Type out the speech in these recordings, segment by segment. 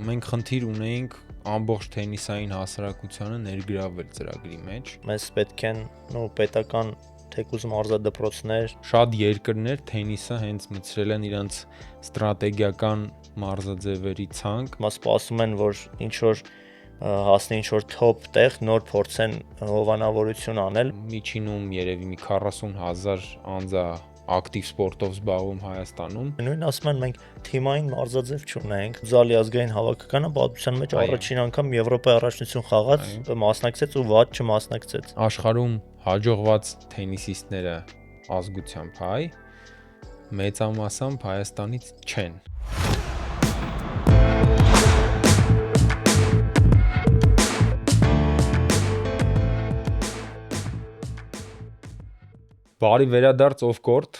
մենք խնդիր ունեինք ամբողջ թենիսային հասարակությանը ներգրավել ծրագրի մեջ։ Մեզ պետք են պետական թեկուզ մարզադպրոցներ, շատ երկրներ թենիսը հենց մտցրել են իրենց ստրատեգիական մարզաձևերի ցանկ։ Սպասում են, որ ինչ-որ հասնի ինչ-որ top տեղ, նոր փորձեն հովանավորություն անել։ Միջինում երևի մի 40,000 անձ է ակտիվ սպորտով զբաղվում Հայաստանում։ Նույն ասում են մենք թիմային մարզաձև չունենք։ Զալի ազգային հավաքականը պատմության մեջ առաջին անգամ Եվրոպայի առաջնություն խաղաց, մասնակցեց ու վատ չմասնակցեց։ Աշխարհում հաջողված թենիսիստները ազգությամբ հայ, մեծամասամբ Հայաստանից չեն։ Բարի վերադարձ off court։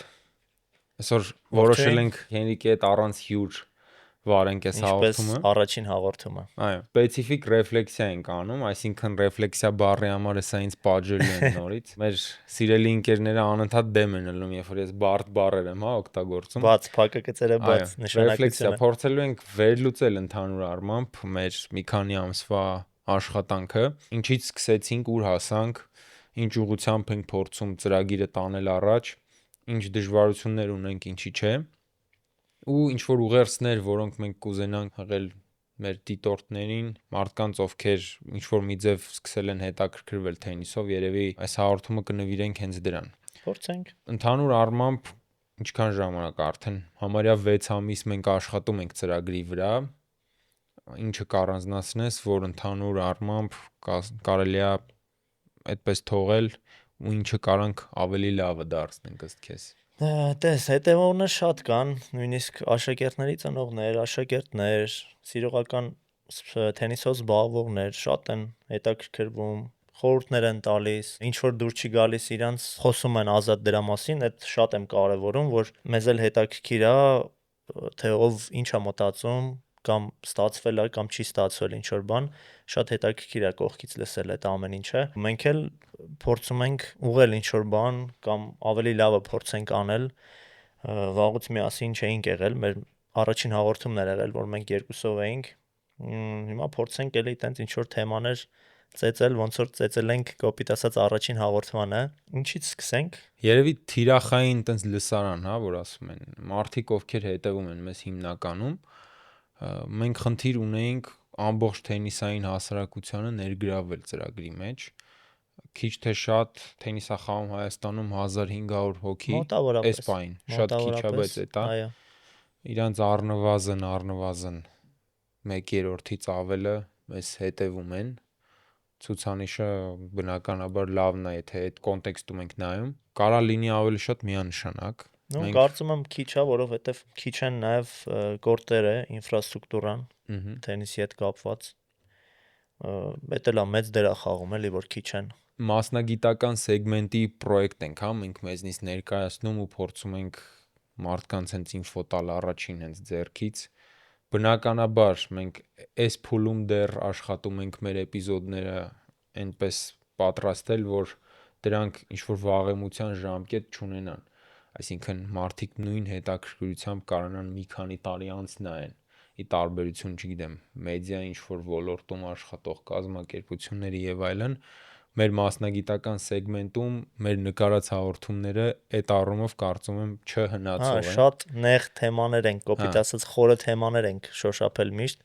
Այսօր որոշել ենք Հենրիկի հետ առանց հյուր վարենք այս հաղորդումը։ Ինչպես առաջին հաղորդումը։ Այո, սպეციფიկ ռեֆլեքսիա ենք անում, այսինքն ռեֆլեքսիա բառի համար էսա ինձ պատժելու են նորից։ Մեր սիրելի ընկերները անընդհատ դեմ են ելնում, երբ որ ես բարդ բառեր եմ, օգտագործում։ Բաց, փակը գծերը բաց, նշանակությունը։ Փորձելու ենք վերլուծել ընդհանուր առմամբ մեր մի քանի ամսվա աշխատանքը, ինչից սկսեցինք, ուր հասանք, ինչ ուղղությամբ ենք փորձում ծրագիրը տանել առաջ, ինչ դժվարություններ ունենք, ինչի՞ չէ, ու ինչ որ ուղերձներ, որոնք մենք կուզենանք հղել մեր դիտորդներին, մարդկանց, ովքեր ինչ որ մի ձև սկսել են հետաքրքրվել թենիսով, երևի այս հաղորդումը կնվիրենք հենց դրան։ Փորձենք։ Ընդհանուր առմամբ ինչքան ժամանակ արդեն համարյա 6 ամիս մենք աշխատում ենք ծրագրի վրա, ինչը կառանձնացնես, որ ընդհանուր առմամբ կարելի է այդպես թողել ու ինչը կարանք ավելի լավը դարձնենք ըստ քեզ։ Տես, հետևողներ շատ կան, նույնիսկ աշակերտների ծնողներ, աշակերտներ, սիրողական թենիսով զբաղվողներ շատ են հետաքրքրվում, խորհուրդներ են տալիս, ինչ որ դուր չի գալիս իրանց, խոսում են ազատ դրա մասին, այդ շատ եմ կարևորում, որ մեզ էլ հետաքրքիր է, թե ով ինչ է մտածում, կամ ստացվել է կամ չի ստացվել ինչ որ բան, շատ հետաքրքիր է կողքից լսել այդ ամեն ինչը։ Մենք էլ փորձում ենք ուղղել ինչ որ բան կամ ավելի լավը փորձենք անել։ Վաղուց միասին չէինք եղել, մեր առաջին հաղորդումն էր եղել, որ մենք երկուսով էինք։ Հիմա փորձենք էլի տենց ինչ որ թեմաներ ծեծել, ոնց որ ծեծել ենք կոպիտ ասած առաջին հաղորդմանը։ Ինչից սկսենք։ Երևի թիրախային տենց լսարան, հա, որ ասում են, մարդիկ ովքեր հետևում են մեզ հիմնականում, մենք խնդիր ունեինք ամբողջ թենիսային հասարակությանը ներգրավել ծրագրի մեջ։ Քիչ թե շատ թենիս է խաղում Հայաստանում 1500 հոգի, այս պայն, շատ քիչ է, բայց էդ է։ Իրանց առնվազն 1/3-ից ավելը մեզ հետևում են։ Ցուցանիշը բնականաբար լավն է, եթե այդ կոնտեքստում ենք նայում։ Կարա լինի ավելի շատ միանշանակ։ Կարծում եմ քիչ է, որովհետև քիչ են նաև կորտերը, ինֆրաստրուկտուրան թենիսի հետ կապված։ Դա էլ է մեծ դեր է խաղում, էլի որ քիչ են։ Մասնագիտական սեգմենտի պրոյեկտ ենք, հա, մենք մեզնից ներկայացնում ու փորձում ենք մարդկանց հենց ինֆո տալ առաջին հենց ձեռքից։ Բնականաբար մենք այս փուլում դեռ աշխատում ենք մեր էպիզոդները այնպես պատրաստել, որ դրանք ինչ-որ վաղեմության ժամկետ չունենան, այսինքն մարդիկ նույն հետաքրքրությամբ կարողանան մի քանի տարի անց նայեն, ի տարբերություն, չգիտեմ, մեդիա ինչ-որ ոլորտում աշխատող կազմակերպությունների եւ այլն, մեր մասնագիտական սեգմենտում մեր նկարած հաղորդումները այդ առումով կարծում եմ չհնացող են։ Շատ նեղ թեմաներ են, կոպիտ ասած խորը թեմաներ ենք շոշափել միշտ,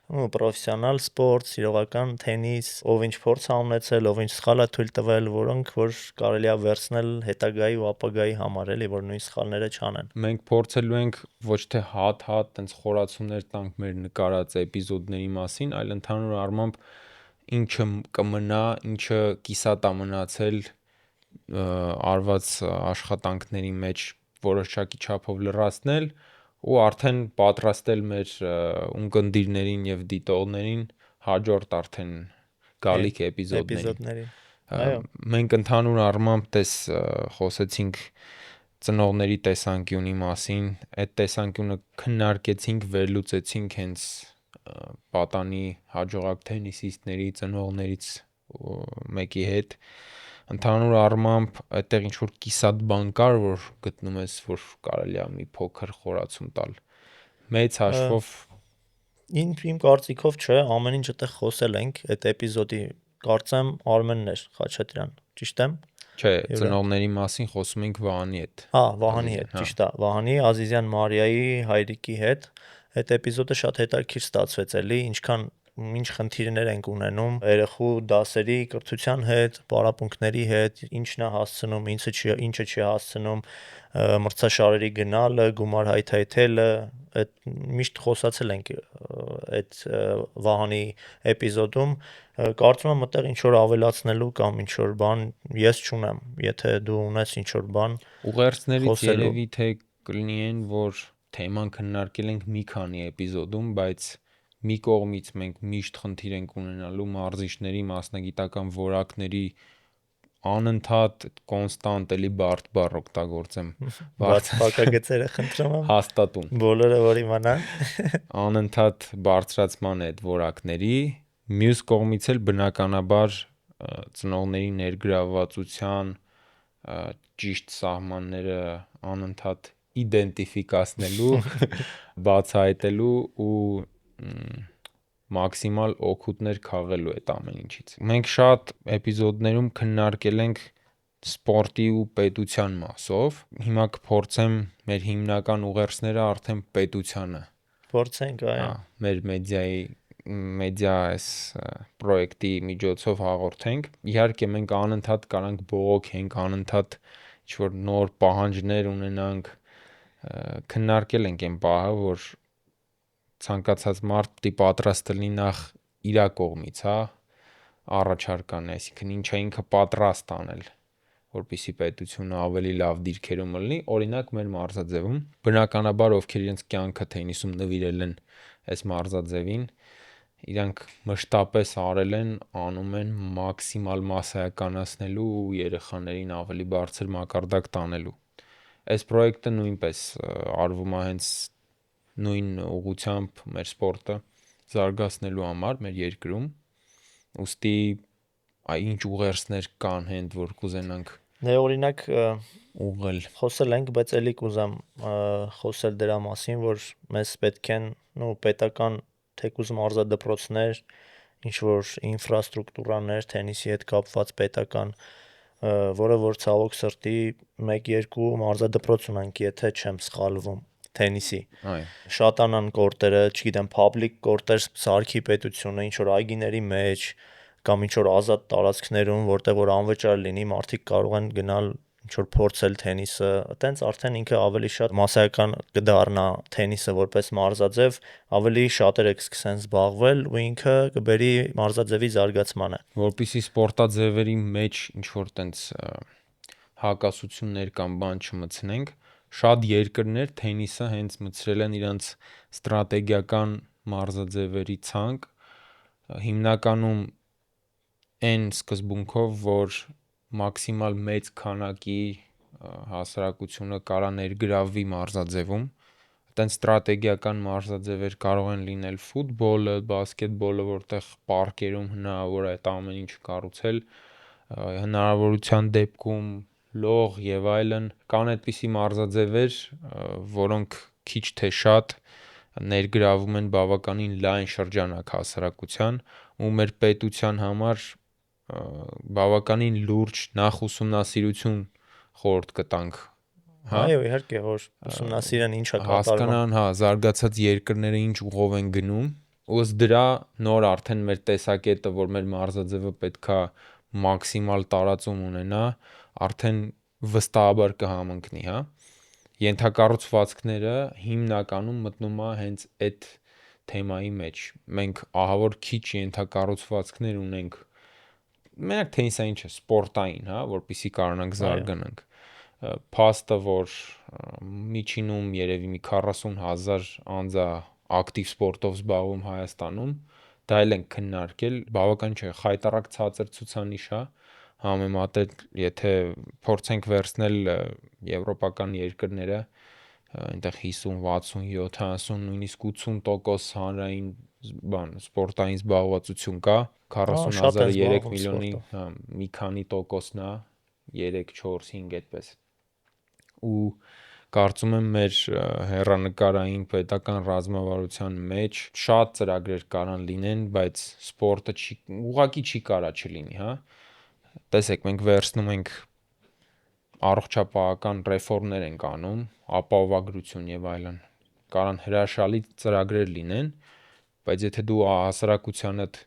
պրոֆեսիոնալ սպորտ, սիրողական թենիս, ով ինչ փորձ է ունեցել, ով ինչ սխալ է թույլ տվել, որոնք որ կարելի է վերցնել հետագայի ու ապագայի համար, էլի որ նույն սխալները չանեն։ Մենք փորձելու ենք ոչ թե հատ տենց խորացումներ տանք մեր նկարած էպիզոդների մասին, այլ ընդհանուր առմամբ ինչը կմնա, ինչը կիսատ է մնացել արված աշխատանքների մեջ որոշակի չափով լրացնել ու արդեն պատրաստել մեր ունկնդիրներին եւ դիտողներին հաջորդ արդեն գալիք էպիզոդներին։ Մենք ընդհանուր առմամբ խոսեցինք ծնողների տեսանկյունի մասին, այդ տեսանկյունը քննարկեցինք, վերլուծեցինք հենց պատանի հաջողակ թենիսիստների ծնողներից մեկի հետ։ Ընդհանուր առմամբ այդտեղ ինչ որ կիսատ բան կար, որ գտնում ես, որ կարելի է մի փոքր խորացում տալ։ Մեծ հաշվով Իմ կարծիքով չէ, ամեն ինչ այդտեղ խոսել ենք այդ էպիզոդի, կարծեմ Արմենն էր Խաչատրյան, ճիշտ եմ։ Չէ, Յուրա։ ծնողների մասին խոսում ենք Վահանի հետ։ Վահանի հետ, Ազիզյան, հա։ ճիշտ է, Վահանի Ազիզյան Մարիայի հայրիկի հետ։ Այդ էպիզոդը շատ հետաքրքիր ստացվեց էլի, ինչ խնդիրներ ենք ունենում երեխու դասերի կրթության հետ, պարապմունքների հետ, ինչն է հասցնում, ինչը չի հասցնում, մրցաշարերի գնալը, գումար հայթայթելը, այդ միշտ խոսացել ենք այդ Վահանի էպիզոդում, կարծում եմ այդտեղ ինչ որ ավելացնելու կամ ինչ որ բան ես չունեմ, եթե դու ունես ինչ որ բան Ուղերձներից խոսելու։ երևի թե կլինի այն, որ թեման քննարկել ենք մի քանի էպիզոդում, բայց մի կողմից մենք միշտ խնդիր ենք ունենալու մարզիչների մասնագիտական որակների անընդհատ կոնստանտ էլի բարդ բառ օգտագործեմ Բացպակագծերը խնդրում եմ հաստատուն բոլորը որ իմանան։ անընդհատ բարձրացման է այդ որակների, մյուս կողմից էլ բնականաբար ծնողների ներգրավվածության ճիշտ սահմանները անընդհատ իդենտիֆիկացնելու, բացահայտելու ու մաքսիմալ օգուտներ քաղելու այդ ամեն ինչից։ Մենք շատ էպիզոդներում քննարկել ենք սպորտի ու պետության մասով։ Հիմա կփորձեմ մեր հիմնական ուղերձները արդեն պետությանը Փորձենք, այո։ մեր մեդիա այս պրոյեկտի միջոցով հաղորդենք։ Իհարկե մենք անընդհատ կարանք բողոքենք, անընդհատ ինչ-որ նոր պահանջներ ունենանք, քննարկել ենք այն պահը, որ ցանկացած մարդ պետք է պատրաստ լինի նախ իր կողմից, առաջարկ անի, այսինքն ինչ է ինքը պատրաստ անել, որպեսզի պետությունը ավելի լավ դիրքերում լինի, օրինակ մեր մարզաձևում։ Բնականաբար ովքեր իրենց կյանքը թենիսում նվիրել են այս մարզաձևին, իրանք մշտապես անում են մաքսիմալ մասսայականացնելու ու երեխաներին ավելի բարձր մակարդակ տանելու։ Այս պրոյեկտը նույնպես արվում է հենց նույն ուղղությամբ մեր սպորտը զարգացնելու համար մեր երկրում, ուստի ինչ ուղերձներ կան հենց որ կուզենանք Օրինակ ուղղել։ խոսել ենք, բայց ելի կուզեմ խոսել դրա մասին, որ մեզ պետք են պետական թեկուզ մարզադպրոցներ, ինչ որ ինֆրաստրուկտուրաներ թենիսի հետ կապված պետական, որը որ ցավոք սրտի 1-2 մարզադպրոց ունենք, եթե չեմ սխալվում, թենիսի։ Այո։ Շատանան կորտերը, չգիտեմ, public կորտեր սարքի պետությունը, ինչ որ այգիների մեջ կամ ինչ որ ազատ տարածքներում, որտեղ որ անվճար լինի, մարդիկ կարող են գնալ ինչ որ փորձել թենիսը, այտենց արդեն ինքը ավելի շատ մասսայական կդառնա թենիսը որպես մարզաձև, ավելի շատերը կսկսեն զբաղվել ու ինքը կբերի մարզաձևի զարգացմանը։ Որպեսզի սպորտաձևերի մեջ ինչ որ տենց հակասություններ կամ բան չմտցնենք, շատ երկրներ թենիսը հենց մտցրել են իրենց ստրատեգիական մարզաձևերի ցանկ, հիմնականում այն սկզբունքով, որ մաքսիմալ մեծ քանակի հասարակությունը կարա ներգրավվի մարզաձևում, այտենց ստրատեգիական մարզաձևեր կարող են լինել ֆուտբոլը, բասկետբոլը, որտեղ պարկերում հնարավոր է այդ ամեն ինչը կառուցել, հնարավորության դեպքում լող եւ այլն, կան այդպիսի մարզաձևեր, որոնք քիչ թե շատ ներգրավում են բավականին լայն շրջանակ հասարակության ու մեր պետության համար բավականին լուրջ նախուսումնասիրություն խորհուրդ կտանք, Այո, իհարկե, որ ուսումնասիրեն ինչա կատարվում։ հասկանան, զարգացած երկրները ինչ ուղով են գնում, ու ըստ դրա նոր արդեն մեր տեսակետը, որ մեր մարզաձևը պետքա մաքսիմալ տարածում ունենա, արդեն վստահաբար կհամընկնի, Ենթակառուցվածքները հիմնականում մտնում է հենց այդ թեմայի մեջ։ Մենք ահավոր քիչ ենթակառուցվածքներ ունենք մենակ թենիսային չէ, սպորտային, որպեսզի կարողանանք զարգանանք։ Փաստը, որ միջինում երևի մի 40,000 անձ է ակտիվ սպորտով զբաղվում Հայաստանում, դա էլ ենք քննարկել, բավական չէ, խայտառակ ցածր ցուցանիշ է, համեմատել, եթե փորձենք վերցնել եվրոպական երկրները, այնտեղ 50, 60, 70, նույնիսկ 80% հանրային սպորտային զբաղվածություն կա, Շատ 40,000-ը են 3 զբաղվում միլիոնի սպորտով։ մի քանի տոկոսն է, 3, 4, 5 այդպես։ Ու Կարծում եմ մեր հեռանկարային պետական ռազմավարության մեջ շատ ծրագրեր կարան լինեն, բայց սպորտը ուղղակի չի կարա չլինի, հա։ Տեսեք, մենք վերցնում ենք առողջապահական ռեֆորմներ ենք անում, ապահովագրություն եւ այլն։ Կարան հրաշալի ծրագրեր լինեն, բայց եթե դու հասարակությանդ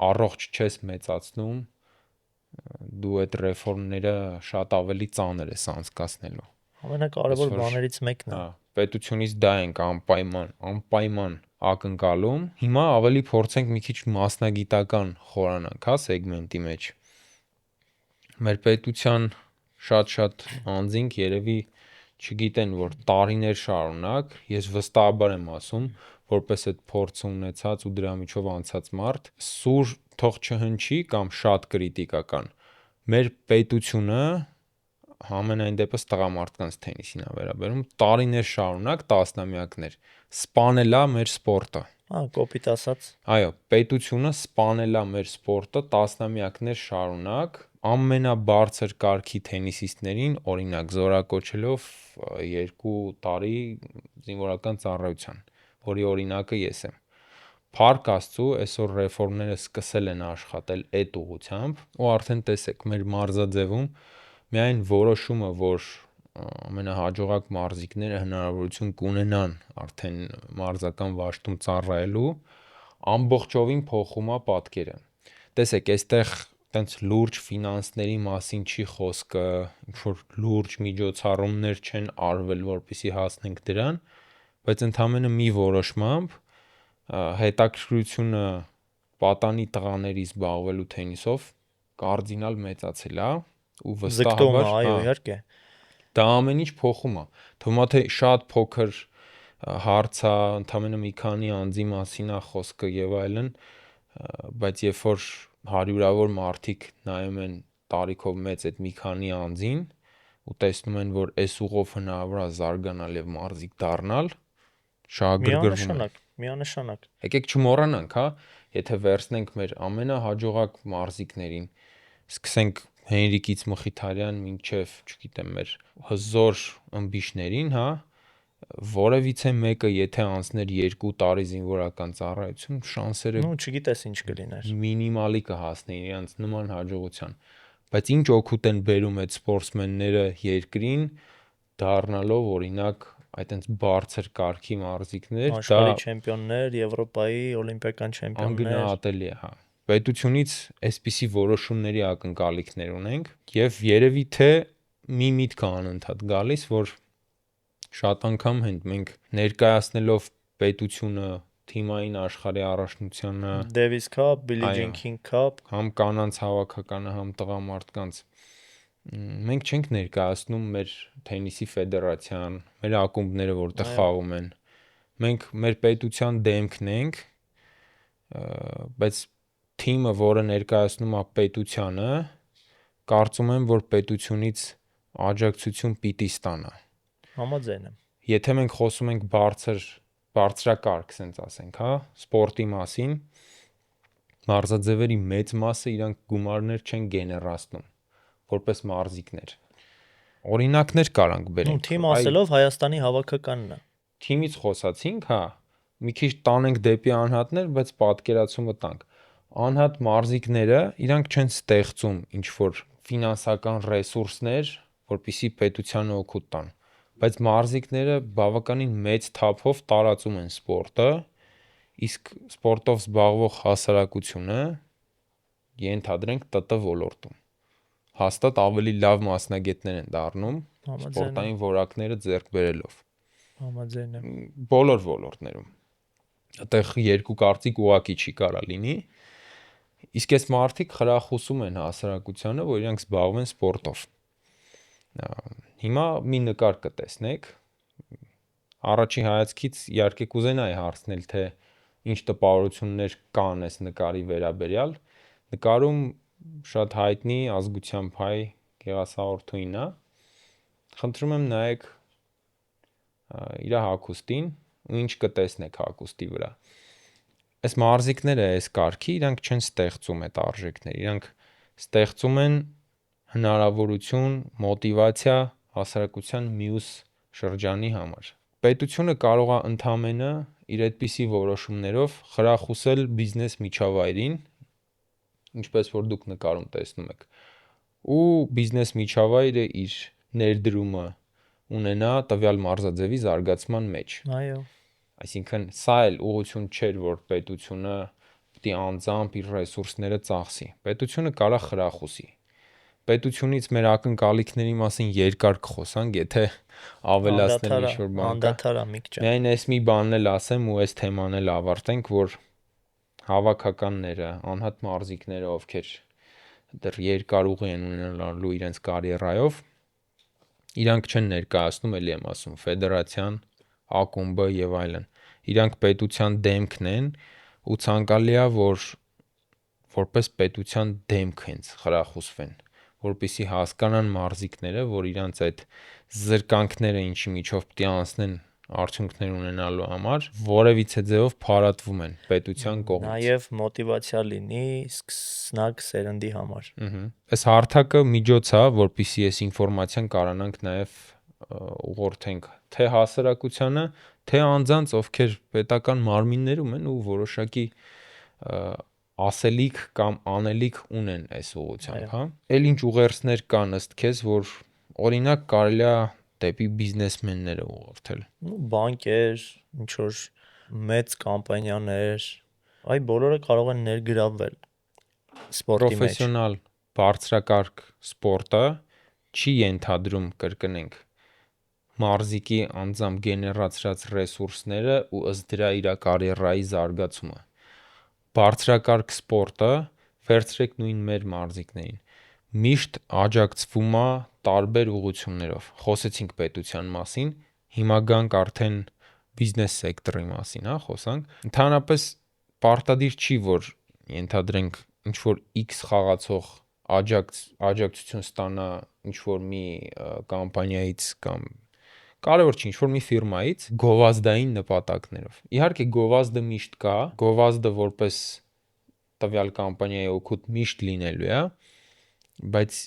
առողջ չես մեծացնում, դու այդ ռեֆորմները շատ ավելի ծանր ես անցկացնելու։ Ամենակարևոր բաներից մեկն է։ Հա, պետությունից դա ենք անպայման ակնկալում։ Հիմա ավելի փորձենք մի քիչ մասնագիտական խորանանք, հա, սեգմենտի մեջ։ Մեր պետության շատ անձինք երևի չգիտեն, որ տարիներ շարունակ, ես վստահաբար եմ ասում, որպես այդ փորձը ունեցած ու դրա միջով անցած մարդ, սուր թող չհնչի կամ շատ կրիտիկական։ Մեր պետությունը համենայն դեպս տղամարդկանց թենիսին է վերաբերում, տարիներ շարունակ, տասնամյակներ սպանել է մեր սպորտը։ Կոպիտ ասած։ Այո, պետությունը սպանել է մեր սպորտը տասնամյակներ շարունակ, ամենաբարձր կարգի թենիսիստներին, օրինակ, զորակոչելով 2 տարի զինվորական ծառայության, որի օրինակը ես եմ։ Փառք Աստծո, այսօր ռեֆորմները սկսել են աշխատել այդ ուղղությամբ, ու արդեն տեսեք, մեր մարզաձևում միայն որոշումը, որ ամենահաջողակ մարզիկները հնարավորություն կունենան արդեն մարզական վաշտում ծառայելու, ամբողջովին փոխում է պատկերը։ Տեսեք, այստեղ տենց լուրջ ֆինանսների մասին չի խոսքը, ինչ-որ լուրջ միջոցառումներ չեն արվել, որպեսզի հասնենք դրան, բայց ընդամենը մի որոշմամբ հետաքրքրությունը պատանի տղաների զբաղվելու թենիսով կարդինալ մեծացել է ու վստահաբար, այո, իհարկե։ դա ամեն ինչ փոխում է։ Թվում է թե շատ փոքր հարց է, ընդամենը մի քանի անձի մասին է խոսքը եւ այլն, բայց երբ որ հարյուրավոր մարդիկ նայում են տարիքով մեծ այդ մի քանի անձին ու տեսնում են, որ այս ուղով հնարավոր է զարգանալ եւ մարզիկ դառնալ, շահագրգռվում են։ Միանշանակ։ Եկեք չմոռանանք, հա, եթե վերցնենք մեր ամենահաջողակ մարզիկներին, սկսենք Հենրիկից Մխիթարյան մինչև, չգիտեմ, մեր հզոր ըմբիշներին, հա, որևիցե մեկը եթե անցներ 2 տարի զինվորական ծառայություն, շանսերը չգիտես ինչ կլիներ։ Մինիմալի կհասնեին իրենց նման հաջողության։ Բայց ինչ օգուտ են բերում այդ սպորտսմենները երկրին, դառնալով օրինակ այտենց բարձր կարգի մարզիկներ, աշխարհի չեմպիոններ, Եվրոպայի օլիմպիական չեմպիոններ, անգնահատելի է, հա։ Պետությունից այսպիսի որոշումների ակնկալիքներ ունենք եւ երևի թե մի միտք է անընդհատ գալիս, որ շատ անգամ մենք ներկայացնելով պետությունը թիմային աշխարհի առաջնությանը, Davis Cup, Billie Jean King Cup, համ կանանց հավաքականը, համ տղամարդկանց, մենք չենք ներկայացնում մեր թենիսի ֆեդերացիան, մեր ակումբները, որտեղ խաղում են։ Մենք մեր պետության դեմքն ենք, բայց թիմը, որը ներկայացնում է պետությանը, կարծում եմ, որ պետությունից աջակցություն պիտի ստանա։ Համաձայն եմ։ Եթե մենք խոսում ենք բարձրակարգ, ասենք ասենք, հա, սպորտի մասին, մարզաձևերի մեծ մասը իրանք գումարներ չեն գեներացնում որպես մարզիկներ։ Օրինակներ կարանք բերենք։ Թիմ ասելով Հայաստանի հավաքականն է։ Թիմից խոսացինք, հա, մի քիչ տանենք դեպի անհատներ, բայց պատկերացումը տանք։ Անհատ մարզիկները իրանք չեն ստեղծում ինչ-որ ֆինանսական ռեսուրսներ, որպեսզի պետությանը օգուտ տան, բայց մարզիկները բավականին մեծ թափով տարածում են սպորտը, իսկ սպորտով զբաղվող հասարակությունը ենթադրենք ՏՏ ոլորտում հաստատ ավելի լավ մասնագետներ են դառնում սպորտային որակները ձեռք բերելով։ Համաձայն եմ։ Բոլոր ոլորտներում։ Այդտեղ երկու կարծիք ուղղակի չի կարա լինի։ Իսկ այս մարդիկ խրախուսում են հասարակությանը, որ իրենք զբաղվեն սպորտով։ Հիմա մի նկար կտեսնեք։ Առաջի հայացքից իհարկե կուզենայի հարցնել, թե ինչ տպավորություններ կան այս նկարի վերաբերյալ։ Նկարում շատ հայտնի ազգությամբ հայ գեղասահորդուհին է։ Խնդրում եմ նայեք իր հագուստին ու ինչ կտեսնեք հագուստի վրա։ Այս մարզիկները այս կարգի իրանք չեն ստեղծում այդ արժեքները, իրանք ստեղծում են հնարավորություն, մոտիվացիա հասարակության մյուս շրջանի համար։ Պետությունը կարող է ընդամենը իր այդպիսի որոշումներով խրախուսել բիզնես միջավայրին, ինչպես որ դուք նկարում տեսնում եք, ու բիզնես միջավայրը իր ներդրումը ունենա տվյալ մարզաձևի զարգացման մեջ։ Այո։ Այսինքն սա էլ ուղղություն չէր, որ պետությունը պետք է անձամբ իր ռեսուրսները ծախսի։ Պետությունը կարա խրախուսի։ Պետությունից մեր ակնկալիքների մասին երկար կխոսանք, եթե ավելացնել ինչ-որ բան կա։ Անդադար է Միք ջան։ Միայն այս մի բանն էլ ասեմ ու այս թեման էլ ավարտենք, որ հավաքականները, անհատ մարզիկները, ովքեր դեռ երկար ուղի են ունենալու իրենց կարիերայով, իրանք չեն ներկայացնում, էլի եմ ասում, ֆեդերացիան, ակումբը եւ այլն։ Իրանք պետության դեմքն են ու ցանկալի է, որ որպես պետության դեմք հենց խրախուսվեն, որպեսզի հասկանան մարզիկները, որ իրանց այդ զրկանքները ինչի միջով պետք է անցնեն արդյունքներ ունենալու համար, որևիցե ձևով փարատվում են պետության կողմից։ Նաև մոտիվացիա լինի սկսնակ սերնդի համար։ Այս հարթակը միջոց է, որպեսզի այս ինֆորմացիան կարողանանք նաև ուղղորդենք թե հասարակությանը, թե անձանց, ովքեր պետական մարմիններում են ու որոշակի ասելիք կամ անելիք ունեն այս ուղղությամբ, հա։ Էլ ինչ ուղերձներ կան ըստ քեզ, որ օրինակ կարելի է դեպի բիզնեսմենները ուղղորդել։ Բանկեր, ինչ որ մեծ կամպանիաներ, այ բոլորը կարող են ներգրավվել սպորտի մեջ։ Պրոֆեսիոնալ բարձրակարգ սպորտը չի ենթադրում, կրկնենք, մարզիկի անձամբ գեներացրած ռեսուրսները ու ըստ դրա իր կարիերայի զարգացումը։ Բարձրակարգ սպորտը, վերցրեք նույն մեր մարզիկներին, միշտ աջակցվում է տարբեր ուղղություններով։ Խոսեցինք պետության մասին, հիմա գանք արդեն բիզնես սեկտորի մասին, հա, խոսանք։ Ընդհանրապես պարտադիր չի, որ ենթադրենք ինչ որ X խաղացող աջակցություն ստանա ինչ որ մի կամպանիայից կամ կարևոր չի, ինչ որ մի ֆիրմայից գովազդային նպատակներով։ Իհարկե գովազդը միշտ կա, գովազդը որպես տվյալ կամպանիայի օգուտ միշտ լինելու է, բայց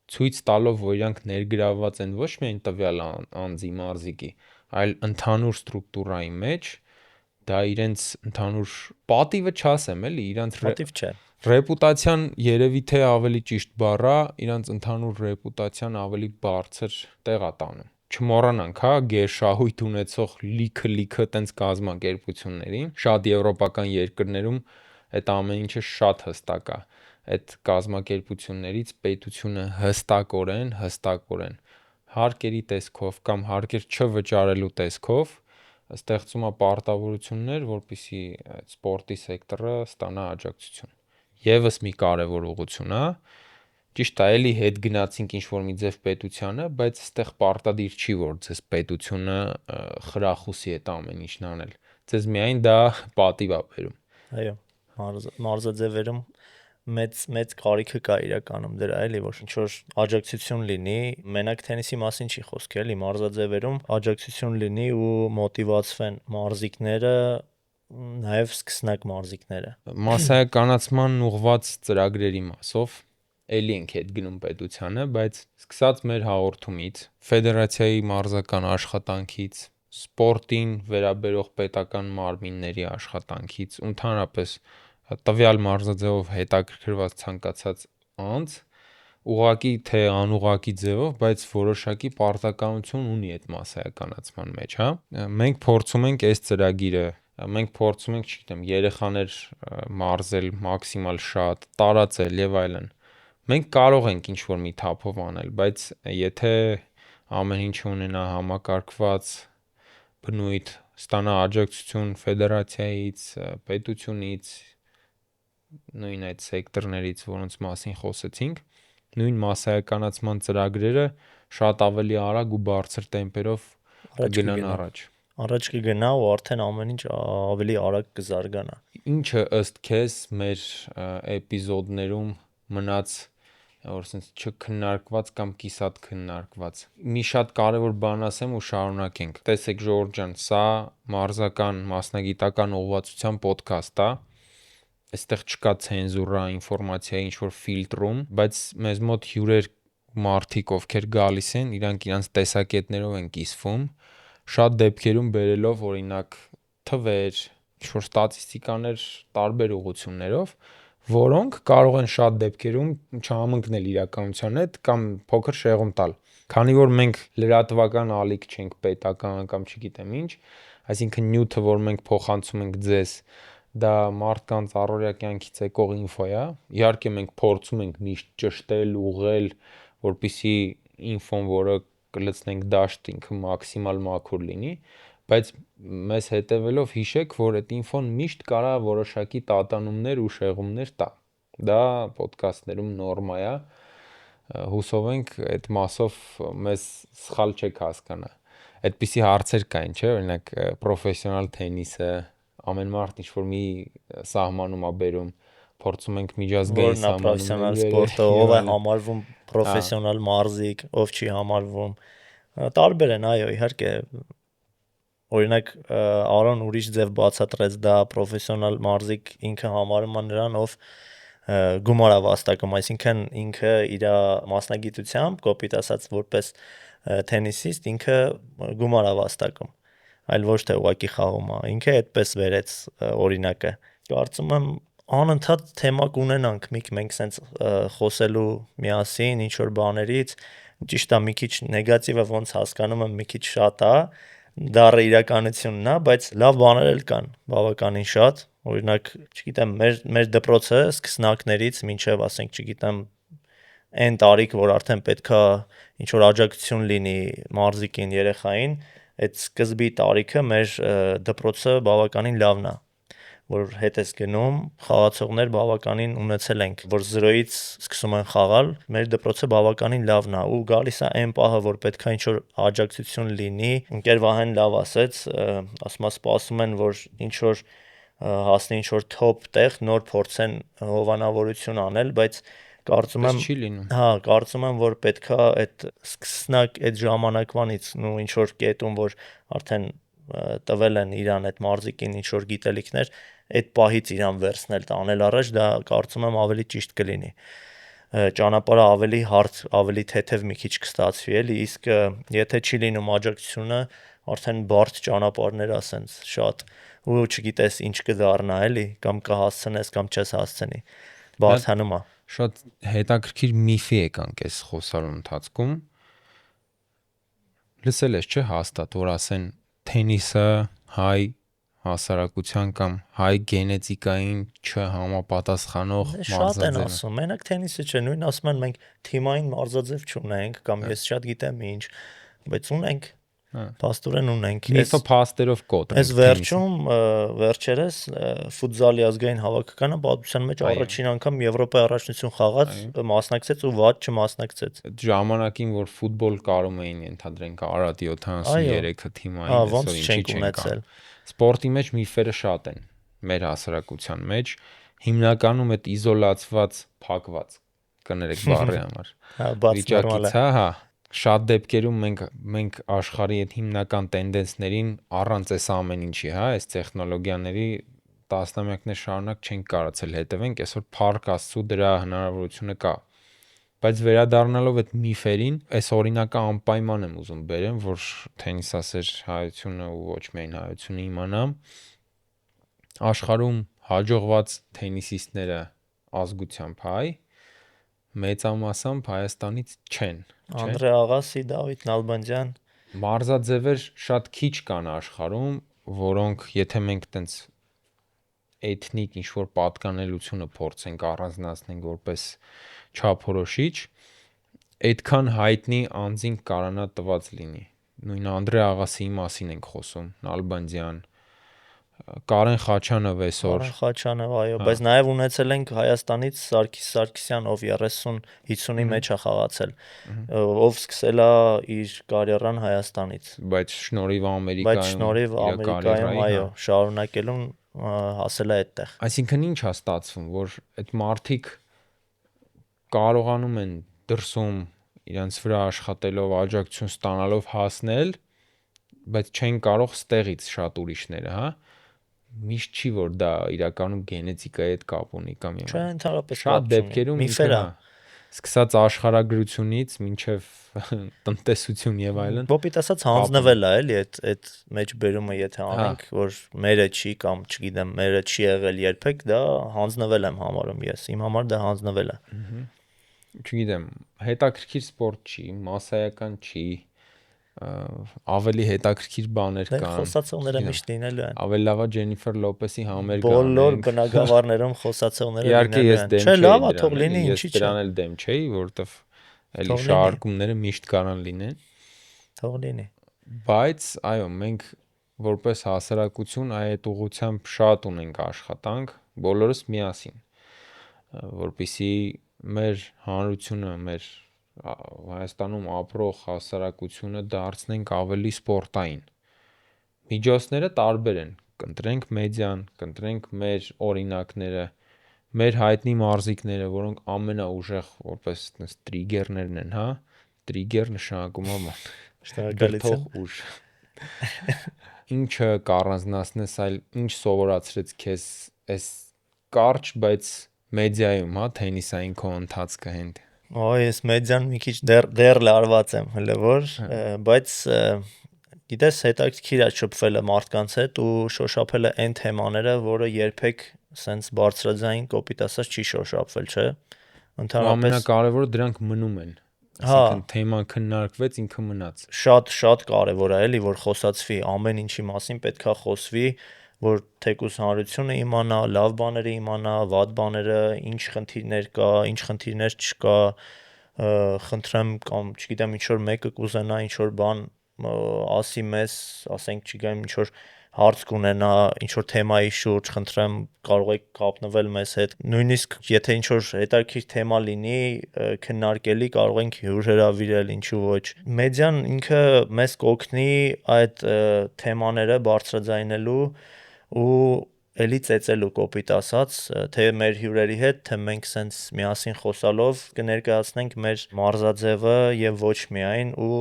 ցույց տալով, որ իրանք ներգրավված են ոչ միայն տվյալ անձի մարզիկի, այլ ընդհանուր ստրուկտուրայի մեջ, դա իրենց ընդհանուր պատիվը չասեմ, էլի, իրանց Մոտիվ չէ։ ռեպուտացիան երևի թե ավելի ճիշտ բառ է, իրանց ընդհանուր ռեպուտացիան ավելի բարձր տեղ է տանում։ Չմոռանանք, հա, գերշահույթ ունեցող լիքը տենց կազմակերպությունների, շատ եվրոպական երկրներում այդ ամեն ինչը շատ հստակ է։ Այդ կազմակերպություններից պետությունը հստակորեն հարկերի տեսքով կամ հարկեր չվճարելու տեսքով ստեղծում է պարտավորություններ, որպեսզի այդ սպորտի սեկտորը ստանա աջակցություն։ Եվս մի կարևոր ուղղություն է, ճիշտ է, էլի հետ գնացինք ինչ-որ մի ձև պետությանը, բայց այստեղ պարտադիր չի, որ ձեզ պետությունը խրախուսի այդ ամեն ինչն անել։ Ձեզ միայն դա պատիվ է բերում։ Այո, մարզաձևերում մեծ կարիքը կա իրականում դրա, էլի, որ ինչ որ աջակցություն լինի, մենակ թենիսի մասին չի խոսքը, էլի, մարզաձևերում աջակցություն լինի ու մոտիվացվեն մարզիկները, նաև սկսնակ մարզիկները։ Մասսայականացման ուղղված ծրագրերի մասով էլի ենք հետ գնում պետությանը, բայց սկսած մեր հաղորդումից, ֆեդերացիայի մարզական աշխատանքից, սպորտին վերաբերող պետական մարմինների աշխատանքից, ընդհանրապես տվյալ մարզաձևով հետաքրքրված ցանկացած անձ ուղղակի թե անուղղակի ձևով, բայց որոշակի պարտականություն ունի այդ մասսայականացման մեջ, հա։ Մենք փորձում ենք այս ծրագիրը, մենք փորձում ենք, չգիտեմ, երեխաներ մարզել մաքսիմալ շատ, տարածել եւ այլն։ Մենք կարող ենք ինչ-որ մի թափով անել, բայց եթե ամեն ինչը ունենա համակարգված բնույթ, ստանա աջակցություն ֆեդերացիայից, պետությունից, նույն այդ սեկտորներից, որոնց մասին խոսեցինք, նույն մասսայականացման ծրագրերը շատ ավելի արագ ու բարձր տեմպերով կգնան առաջ։ Առաջ կգնա ու արդեն ամեն ինչ ավելի արագ կզարգանա։ Ինչը ըստ քեզ մեր էպիզոդներում մնաց որ sense չքննարկված կամ կիսատ քննարկված։ Մի շատ կարևոր բան ասեմ ու շարունակենք։ Տեսեք Ժորժ ջան, սա մարզական մասնագիտական ուղղվածության ոդքասթ է։ Այստեղ չկա ցենզուրա, ինֆորմացիայի ինչ որ ֆիլտրում, բայց մեզ մոտ հյուրեր մարդիկ, ովքեր գալիս են, իրանք իրանց տեսակետներով են կիսվում, շատ դեպքերում բերելով օրինակ թվեր, ինչ-որ ստատիստիկաներ տարբեր ուղղություններով, որոնք կարող են շատ դեպքերում չհամընկնել իրականության հետ կամ փոքր շեղում տալ։ Քանի որ մենք լրատվական ալիք չենք, պետական կամ չգիտեմ ինչ, այսինքն նյութը, որ մենք փոխանցում ենք ձեզ, դա մարդկանց առօրյա կյանքից եկող ինֆո է, իհարկե մենք փորձում ենք միշտ ճշտել, ուղղել, որպեսզի ինֆոն, որը կլցնենք դաշտ, ինքը մաքսիմալ մաքուր լինի, բայց մեզ հետևելով հիշեք, որ այդ ինֆոն միշտ կարա որոշակի տատանումներ ու շեղումներ տա։ Դա ոդքասթներում նորմա է, հուսով ենք այդ մասով մեզ սխալ չեք հասկանա։ Այդպիսի հարցեր կային, չէ՞, օրինակ պրոֆեսիոնալ թենիսը, ամեն մարդ ինչ-որ մի սահմանում է բերում, փորձում ենք միջազգային որն է պրոֆեսիոնալ սպորտը, ով է համարվում պրոֆեսիոնալ մարզիկ, ով չի համարվում։ Տարբեր են, այո, իհարկե։ Օրինակ Արոն ուրիշ ձև բացատրեց, դա պրոֆեսիոնալ մարզիկ ինքը համարում է նրան, ով գումար է վաստակում, այսինքն ինքը իր մասնագիտությամբ, կոպիտ ասած, որպես թենիսիստ ինքը գումար է վաստակում, այլ ոչ թե ուղղակի խաղում է։ Ինքը այդպես վերեց օրինակը։ Կարծում եմ անընդհատ թեմա կունենանք մենք սենց խոսելու միասին ինչ որ բաներից, ճիշտ է, մի քիչ նեգատիվը ոնց հասկանում եմ, մի քիչ շատ է, դառը իրականությունն է, բայց լավ բաներ էլ կան, բավականին շատ։ Օրինակ, չգիտեմ, մեր դպրոցը սկսնակներից մինչև, ասենք, չգիտեմ, այն տարիք, որ արդեն պետքա ինչ որ աջակցություն լինի մարզիկին, երեխային, այդ սկզբի տարիքը մեր դպրոցը բավականին լավն է, որ հետ ես գնում, խաղացողներ բավականին ունեցել ենք, որ 0-ից սկսում են խաղալ, մեր դպրոցը բավականին լավն է ու գալիս է այն պահը, որ պետքա ինչ որ աջակցություն լինի, ընկեր Վահեն լավ ասեց, ասում է սպասում են, որ ինչ որ հասնի ինչ որ top տեղ, նոր փորձեն հովանավորություն անել, բայց կարծում եմ, չի լինում։ հա, կարծում եմ, որ պետքա այդ սկսնակ այդ ժամանակվանից ու ինչ որ կետում, որ արդեն տվել են իրան այդ մարզիկին ինչ որ գիտելիքներ, այդ պահից իրան վերցնել տանել առաջ, դա կարծում եմ ավելի ճիշտ կլինի։ Ճանապարհը ավելի հարթ, ավելի թեթև մի քիչ կստացվի էլի, իսկ եթե չի լինում աջակցությունը, արդեն բարդ ճանապարհներ է սենց շատ ու չգիտես ինչ կդառնա էլի, կամ կհասցնես կամ չես հասցնի։ Բարթանում է։ Շատ հետաքրքիր միֆի եկանք այս խոսալու ընթացքում։ Լսել ես, չէ՞, հաստատ, որ ասեն թենիսը հայ հասարակության կամ հայ գենետիկային չհամապատասխանող Շատ են մարզաձև է։ ասում, մենակ թենիսը չէ, նույն ասում են մենք թիմային մարզաձև չունենք, կամ ես շատ գիտեմ ինչ, բայց ունենք, փաստորեն ունենք։ Միֆը փաստերով Այս կոտրենք վերջում վերջերս ֆուտզալի ազգային հավաքականը պատմության մեջ Այո։ առաջին անգամ Եվրոպայի առաջնություն խաղաց, մասնակցեց ու վատ չմասնակցեց։ այդ ժամանակին, որ ֆուտբոլ կարում էին ենթադրենք Արարատի 73-ը թիմային, ոնց այսօր ինչի չենք չեն ունեցել։ կան։ Սպորտի մեջ միֆերը շատ են մեր հասարակության մեջ, հիմնականում այդ իզոլացված, փակված, կներեք բառի համար։ Հա, բաց նորմալ Վիճակից, է։ հա, շատ դեպքերում մենք աշխարհի այդ հիմնական տենդենսներին առանց այս ամեն ինչի, հա, այս տեխնոլոգիաների տասնամյակներ շարունակ չենք կարողացել հետևենք, այսօր փառք Աստծո դրա հնարավորությունը կա։ Բայց վերադառնալով այդ միֆերին, այս օրինակը անպայման եմ ուզում բերեմ, որ թենիսասեր հայությունը ու ոչ միայն հայությունը իմանա, աշխարհում հաջողված թենիսիստները ազգությամբ հայ, մեծամասամբ Հայաստանից չեն, չէ՞։ Անդրե Աղասի, Դավիթ Նալբանդյան, Մարզաձևեր շատ քիչ կան աշխարհում, որոնք եթե մենք տենց էթնիկ ինչ-որ պատկանելությունը փորձենք առանձնացնենք որպես չափորոշիչ, այդքան հայտնի անձին կարանա տված լինի։ Նույն Անդրե Աղասիի մասին ենք խոսում, Նալբանդյան, Կարեն Խաչանով այսօր։ Արեն Խաչանով, այո, բայց նաև ունեցել ենք Հայաստանից Սարգիս Սարգսյան, ով 30-50-ի մեջ է խաղացել, ով սկսել է իր կարիերան Հայաստանից, Բայց շնորհիվ բայց շնորհիվ Ամերիկայում, այո, շարունակելուն հասել է այդտեղ։ Այսինքն ինչ է ստացվում, որ այդ մարդիկ կարողանում են դրսում իրենց վրա աշխատելով, աջակցություն ստանալով հասնել, բայց չեն կարող ստեղից շատ ուրիշները, հա։ Միշտ չի որ դա իրականում գենետիկայի հետ կապ ունի կամ Չէ, ընդհանրապես շատ դեպքերում միֆեր է։ սկսած աշխարհագրությունից մինչև տնտեսություն եւ այլն։ Կոպիտ ասած հանձնվել է էլի այդ մեջբերումը, եթե անենք, որ մերը չի կամ չգիտեմ, մերը չի եղել երբեք, դա հանձնվել եմ համարում ես։ Իմ համար դա հանձնվել է։ Չգիտեմ, հետաքրքիր սպորտ չի, մասսայական չի, ավելի հետաքրքիր բաներ Դե կան։ խոսացողները միշտ լինելու են։ Ավելի լավ է Ջենիֆեր Լոպեսի համերգը Բոլոր անենք։ բնակավարներում խոսացողները Իհարկե լինելու ես են։ դեմ Չէ, չէի լավ է, դրան, թող լինի, էլի, ինչի՞ ես չէ։ դրան էլ դեմ չէի, որովհետև էլի Թող լինի։ շարժումները միշտ կարան լինեն, Թող լինի։ բայց այո, մենք որպես հասարակություն այդ ուղղությամբ շատ ունենք աշխատանք, բոլորս միասին, որպեսզի մեր հանրությունը, մեր Հայաստանում ապրող հասարակությունը դարձնենք ավելի սպորտային։ Միջոցները տարբեր են, կընտրենք մեդիան, կընտրենք մեր օրինակները, մեր հայտնի մարզիկները, որոնք ամենաուժեղ որպես տրիգերներն են, հա, տրիգեր նշանակում է Շնորհակալություն։ դրթող ուժ։ Ինչը կառանձնացնես, այլ ինչ սովորացրեց քեզ այս կարճ, բայց մեդիայում, հա, թենիսային քո ընթացքը հենց։ Ես մեդիան մի քիչ դեռ լարված եմ, հələ որ, բայց գիտես, հետաքրքիր է շփվելը մարդկանց հետ ու շոշափելը այն թեմաները, որը երբեք սենց բարձրաձայն կոպիտ ասած չի շոշափվել, չէ։ Ընդհանրապես Ամենակարևորը դրանք մնում են։ Այսինքն թեման քննարկվեց, ինքը մնաց։ Շատ կարևոր է էլի, որ խոսացվի ամեն ինչի մասին, պետքա խոսվի, որ թեկուզ հանրությունը իմանա, լավ բաները իմանա, վատ բաները, ինչ խնդիրներ կա, ինչ խնդիրներ չկա, խնդրեմ կամ չգիտեմ, ինչ որ մեկը կուզենա ինչ որ բան ասի մեզ, ասենք, չգիտեմ, ինչ որ հարց կունենա ինչ որ թեմայի շուրջ, խնդրեմ, կարող եք կապնվել մեզ հետ։ Նույնիսկ եթե ինչ որ հետաքրքիր թեմա լինի, քննարկելի, կարող ենք հյուր հրավիրել, ինչու ոչ։ Մեդիան ինքը մեզ կօգնի այդ թեմաները բարձրաձայնելու ու էլի ծեծելու կոպիտ ասած, թե մեր հյուրերի հետ, թե մենք սենց միասին խոսալով կներկայացնենք մեր մարզաձևը եւ ոչ միայն ու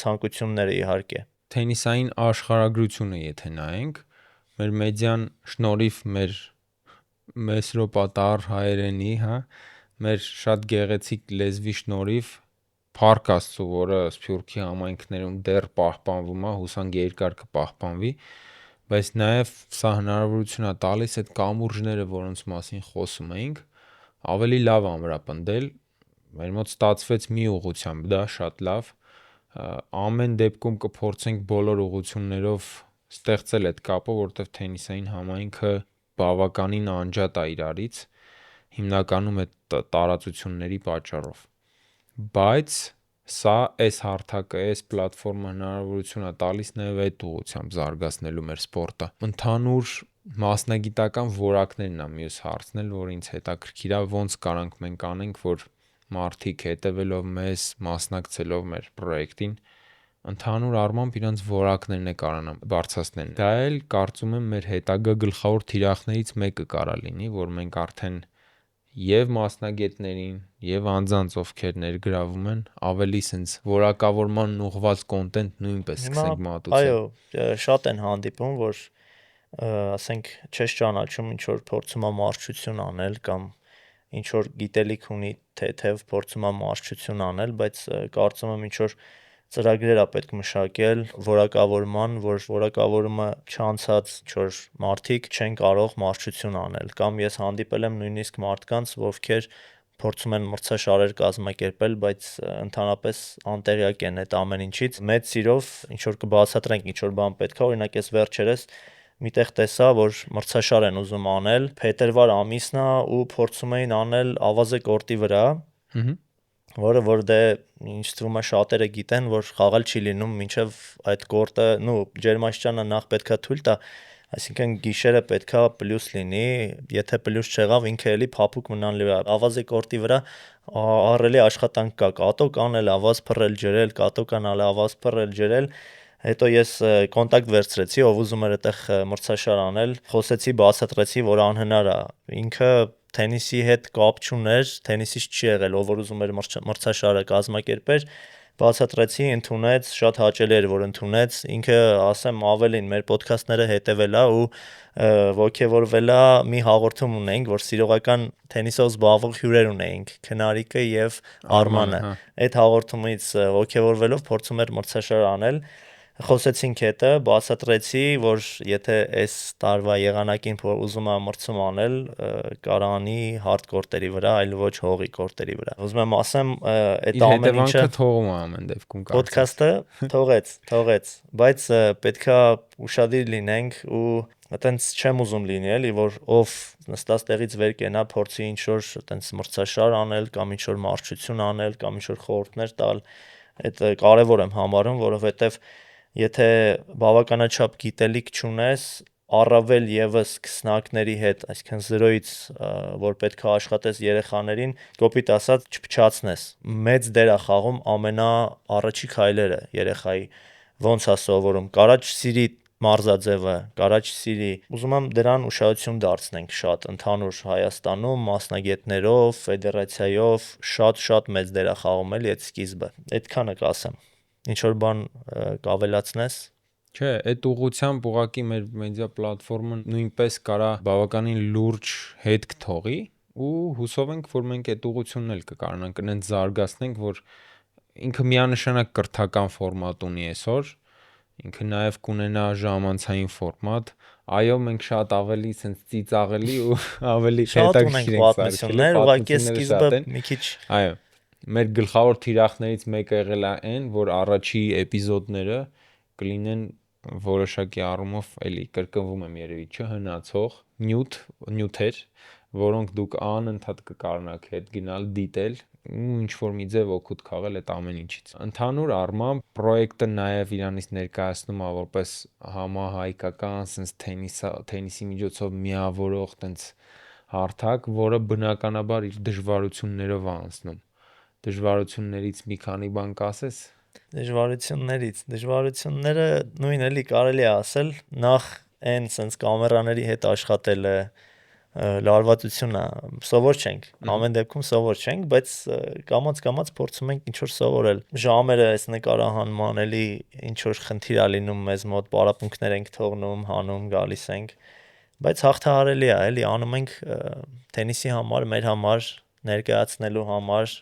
ցանկությունները իհարկե։ Թենիսային աշխարհագրությունը եթե նայենք, մեր մեդիան շնորհիվ մեր մեսրոպատառ հայերենի, հա, մեր շատ գեղեցիկ լեզվի շնորհիվ Փառք Աստծո, որը Սփյուռքի համայնքներում դեռ պահպանվում է, հուսանք երկար կպահպանվի, բայց նաև սա հնարավորություն է տալիս այդ կամուրջները, որոնց մասին խոսում էինք, ավելի լավ ամրապնդել։ Մեր մոտ ստացվեց մի ուղղությամբ, դա շատ լավ։ Ամեն դեպքում կփորձենք բոլոր ուղղություններով ստեղծել այդ կապը, որովհետև թենիսային համայնքը բավականին անջատ է իրարից, հիմնականում այդ տարածությունների պատճառով։ Բայց սա այս հարթակը, այս պլատֆորմը հնարավորություն է տալիս նաև այդ ուղղությամբ զարգացնելու մեր սպորտը։ Ընդհանուր մասնագիտական որակներն է մյուս հարցն էլ, որ ինձ հետաքրքիր է, ոնց կարանք մենք անենք, որ մարդիկ հետևելով մեզ, մասնակցելով մեր պրոյեկտին, ընդհանուր առմամբ իրենց որակներն է կարողանան բարձրացնել։ Դա էլ կարծում եմ մեր հետագա գլխավոր թիրախներից մեկը կարա լինի, որ մենք արդեն եւ մասնագետներին, եւ անձանց, ովքեր ներգրավում են, ավելի sense որակավորման ուղղված կոնտենտ նույնպես սկսենք մատուցել։ Այո, շատ են հանդիպում, որ ասենք չես ճանաչում, ինչ որ փորձում է մարզչություն անել կամ ինչ որ գիտելիք ունի թեթև փորձում է մարզչություն անել, բայց կարծում եմ ինչ որ ծրագրեր է պետք մշակել որակավորման, որ որակավորումը չանցած ինչ որ մարդիկ չեն կարող մարզչություն անել, կամ ես հանդիպել եմ նույնիսկ մարդկանց, ովքեր փորձում են մրցաշարեր կազմակերպել, բայց ընդհանրապես անտեղյակ են այդ ամեն ինչից։ Մեծ սիրով ինչ որ կբացատրենք, ինչ որ բան պետք է, օրինակ ես վերջերս միտեղ տեսա, որ մրցաշար են ուզում անել, փետրվար ամիսն է ու փորձում էին անել ավազե կորտի վրա, որը որ դե ինչ թվում է շատերը գիտեն, որ խաղալ չի լինում մինչև այդ կորտը, ջերմաստիճանը նախ պետքա թույլ տա, այսինքն գիշերը պետքա պլյուս լինի, եթե պլյուս չեղավ, ինքը էլի փափուկ մնան լի ավազե կորտի վրա ահռելի աշխատանք կա, կատոկ անել, ավազ փռել, ջրել, կատոկ անել, ավազ փռել, ջրել։ Հետո ես կոնտակտ վերցրեցի, ով ուզում էր այդտեղ մրցաշար անել, խոսեցի, բացատրեցի, որ անհնար է։ Ինքը թենիսի հետ կապ չուներ, թենիսից չի եղել, ով որ ուզում էր մրցաշարը կազմակերպեր, բացատրեցի, ընդունեց, շատ հաճելի էր, որ ընդունեց, ինքը ասեմ ավելին մեր ոդքասթները հետևել է ու ոգևորվել է, մի հաղորդում ունեինք, որ սիրողական թենիսով զբաղվող հյուրեր ունեինք, Քնարիկը եւ Արմանը։ Այդ հաղորդումից ոգևորվելով փորձում էր մրցաշար անել, խոսեցինք հետը, բացատրեցի, որ եթե այս տարվա եղանակին ուզում եմ մրցում անել, կարա անի հարդ կորտերի վրա, այլ ոչ հողի կորտերի վրա։ Ուզում եմ ասեմ, այդ ամեն ինչը թողում է ամեն դեպքում podcast-ը թողեց, բայց պետքա ուշադիր լինենք ու այտենց չեմ ուզում լինի էլի, որ ով նստած տեղից վեր կենա, փորձի ինչ որ այտենց մրցաշար անել կամ ինչ որ մարշչություն անել կամ ինչ որ խորհուրդներ տալ, այդ կարևոր եմ համարում, որովհետև եթե բավականաչափ գիտելիք չունես, առավել եւս քսնակների հետ, այսինքն 0-ից որ պետք է աշխատես երեխաներին, կոպիտ ասած չփչացնես։ Մեծ դեր է խաղում ամենաառաջի քայլերը երեխայի ոնց է սովորում։ Կարա չսիրի մարզաձևը, կարա չսիրի։ Ուզում եմ դրան ուշադրություն դարձնենք շատ ընդհանուր Հայաստանում մասնագետներով, ֆեդերացիայով շատ մեծ դեր է խաղում էլի այդ սկիզբը։ Այդքանը կասեմ։ Ինչ որ բան կավելացնես։ Չէ, այդ ուղղությամբ ուղղակի մեր մեդիա պլատֆորմը նույնպես կարա բավականին լուրջ հետք թողի ու հուսով ենք, որ մենք այդ ուղղությունն էլ կկարողանանք այնց զարգացնենք, որ ինքը միանշանակ կրթական ֆորմատ ունի այսօր, ինքը նաև կունենա ժամանցային ֆորմատ։ Այո, մենք շատ ավելի sense ծիծաղելի ու ավելի հետաքրքիր ենք պատմություններ, ուղղակի սկիզբը մի քիչ այո, մեր գլխավոր թիրախներից մեկը եղել է այն, որ առաջի էպիզոդները կլինեն որոշակի առումով էլի կրկնվում եմ երևի չհնացող նյութեր, որոնք դուք անընդհատ կկարողանաք հետ գնալ, դիտել ու ինչ որ մի ձև օգուտ քաղել այդ ամեն ինչից։ Ընդհանուր առմամբ պրոյեկտը նաև իրանից ներկայացնում է որպես համահայկական sense թենիսի միջոցով միավորող տենց հարթակ, որը բնականաբար իր դժվարություններով է անցնում։ Դժվարություններից մի քանի բան կասես։ Դժվարությունները նույն էլի կարելի է ասել, նախ այն sense կամերաների հետ աշխատելը լարվածություն է, սովոր չենք, ամեն դեպքում սովոր չենք, բայց կամաց փորձում ենք ինչ որ սովորել։ Ժամերը այս նկարահանման էլի ինչ որ խնդիր է լինում մեզ մոտ, պարապմունքներ ենք թողնում, հանում, գալիս ենք, բայց հաղթահարելի է, էլի անում ենք թենիսի համար, մեր համար, ներկայացնելու համար,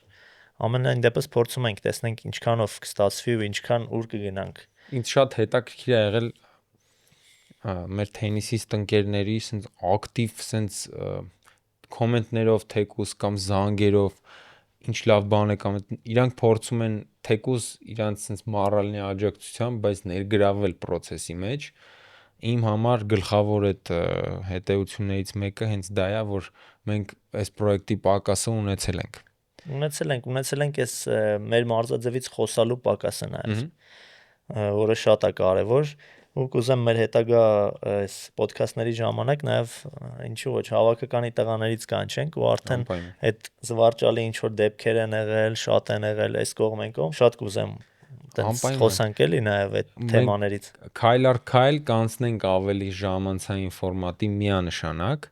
ամենայն դեպս փորձում ենք, տեսնենք ինչքանով կստացվի ու ինչքան ուր կգնանք։ Ինձ շատ հետաքրքիր է եղել մեր թենիսիստ ընկերների sense ակտիվ sense կոմենտներով թեկուս կամ զանգերով ինչ լավ բան է կամ իրանք փորձում են թեկուս իրանք sense մառալնի աջակցությամբ, բայց ներգրավել process-ի մեջ։ Իմ համար գլխավոր այդ հետևություններից մեկը հենց դա է, որ մենք այս պրոյեկտի պակասը ունեցել ենք այս մեր մարզաձևից խոսալու պակասը նաև, որը շատ է կարևոր ու կուզեմ մեր հետագա այս ոդքասթների ժամանակ նաև ինչու ոչ հավաքականի տղաներից կանչենք ու արդեն այդ զվարճալի ինչ որ դեպքեր են եղել, շատ են եղել այս կողմ են կողմ, շատ կուզեմ խոսանք էլի նաև այդ թեմաներից։ Քայլ առ քայլ կանցնենք ավելի ժամանցային ֆորմատի միանշանակ։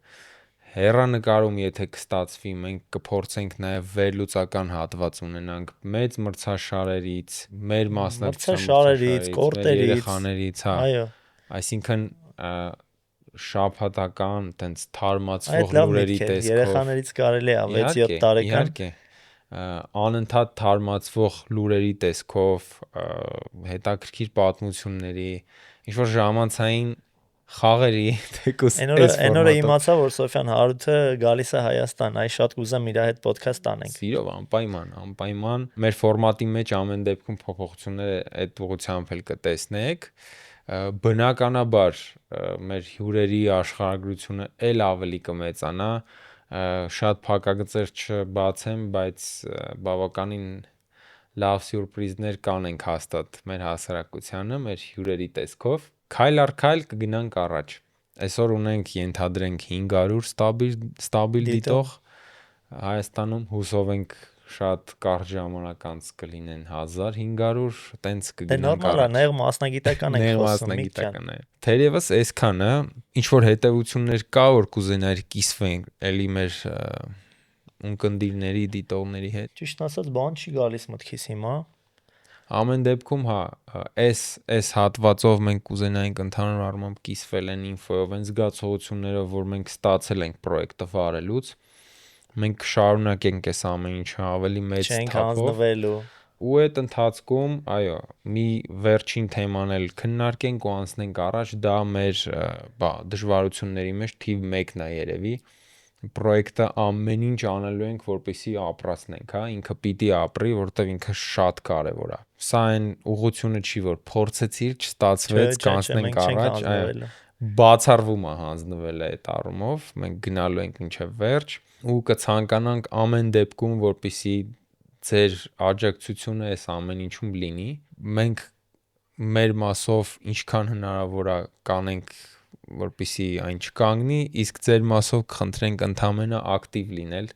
Հեռանկարում եթե կստացվի, մենք կփորձենք նաև վերլուծական հատված ունենանք մեծ մրցաշարերից, մեր մրցաշարերից, կորտերից, երեխաներից, հա։ Այո։ Այսինքն շաբաթական տենց թարմացվող լուրերի տեսքով երեխաներից կարելի է 6-7 տարեկան իհարկե անընդհատ թարմացվող լուրերի տեսքով, հետաքրքիր պատմությունների, ինչ որ ժամանցային խաղերի թեկուս այն օրը իմացա, որ Սոֆյան Հարութը գալիս է Հայաստան, այ շատ կուզեմ իր հետ ոդքասթ անենք։ Սիրով անպայման մեր ֆորմատի մեջ ամեն դեպքում փոփոխություններ այդ ուղղությամբ էլ կտեսնեք։ Բնականաբար մեր հյուրերի աշխարհագրությունը էլ ավելի կմեծանա, շատ փակագծեր չբացեմ, բայց բավականին լավ սյուրպրիզներ կանենք հաստատ մեր հասարակությանը, մեր հյուրերի տեսքով։ Քայլ առ քայլ կգնանք առաջ։ Այսօր ունենք ենթադրենք 500 ստաբիլ դիտող Հայաստանում, հուսով ենք շատ կարճ ժամանակ անց կլինեն 1500, տենց կգնանք առաջ։ Նորմալ է, նեղ մասնագիտական ենք խոսում։ Թերևս այսքանը, ինչ որ հետևություններ կա, որ կուզենայր կիսվենք էլի մեր ունկնդիրների, դիտողների հետ։ Ճիշտ ասած, բան չի գալիս մտքիս հիմա։ Ամեն դեպքում հա, այս հատվածով մենք կուզենայինք ընդհանուր առմամբ կիսվել այն ինֆոյով, այն զգացողություններով, որ մենք ստացել ենք պրոյեկտը վարելուց։ Մենք կշարունակենք այս ամեն ինչը ավելի մեծ Չենք թափով հանձնվելու։ ու այդ ընթացքում, այո, մի վերջին թեման էլ քննարկենք ու անցնենք առաջ, դա մեր դժվարությունների մեջ թիվ 1-ն է երևի։ Պրոյեկտը ամեն ինչ անելու ենք, որպեսզի ապրացնենք, հա, ինքը պիտի ապրի, որովհետև ինքը շատ կարևոր է։ Սա այն ուղղությունը չի, որ փորձեցիր, չստացվեց, կանցնենք մենք չենք առաջ, այո, հանձնվելու։ բացառվում է հանձնվել այդ առումով, մենք գնալու ենք մինչև վերջ ու կցանկանանք ամեն դեպքում, որպեսզի ձեր աջակցությունը այս ամեն ինչում լինի։ Մենք մեր մասով ինչքան հնարավոր է կանենք, որպեսզի այն չկանգնի, իսկ ձեր մասով կխնդրենք ընդամենը ակտիվ լինել,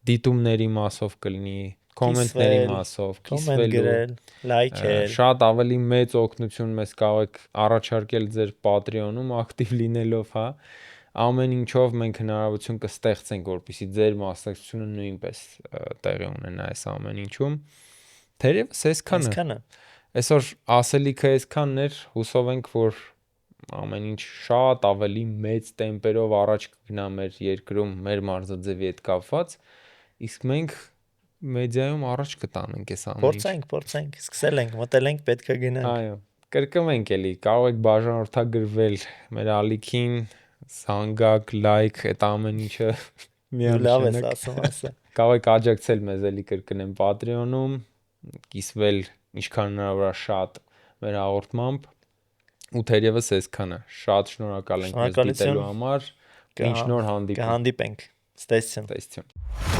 դիտումների մասով կլինի, կոմենտների մասով, կոմենտ կիսվելու, գրել, լայքել։ շատ ավելի մեծ օգնություն մեզ կարող եք առաջարկել ձեր Patreon-ում ակտիվ լինելով, հա, ամեն ինչով մենք հնարավորություն կստեղծենք, որպեսզի ձեր մասնակցությունը նույնպես տեղի ունենա այս ամեն ինչում։ Թերևս այսքանը։ Այսօր ասելիքը այսքանն էր, հուսով ենք, որ ամեն ինչ շատ ավելի մեծ տեմպերով առաջ կգնա մեր երկրում, մեր մարզաձևի հետ կապված, իսկ մենք մեդիայում առաջ կտանենք այս ամեն ինչը։ Փորձենք, սկսել ենք, մտել ենք, պետք է գնանք։ Այո, կրկնենք էլի, կարող եք բաժանորդագրվել մեր ալիքին, զանգակ, լայք, այդ ամեն ինչը Լավ ես ասում։ Կարող եք աջակցել մեզ էլի կրկնեմ Patreon-ում, կիսվել ինչքան հնարավոր է շատ մեր հաղորդմամբ ու թերևս այսքանը։ Շատ շնորհակալ ենք մեզ դիտելու համար։ Ինչ նոր հանդիպում։ Կհանդիպենք։ Ստեսություն։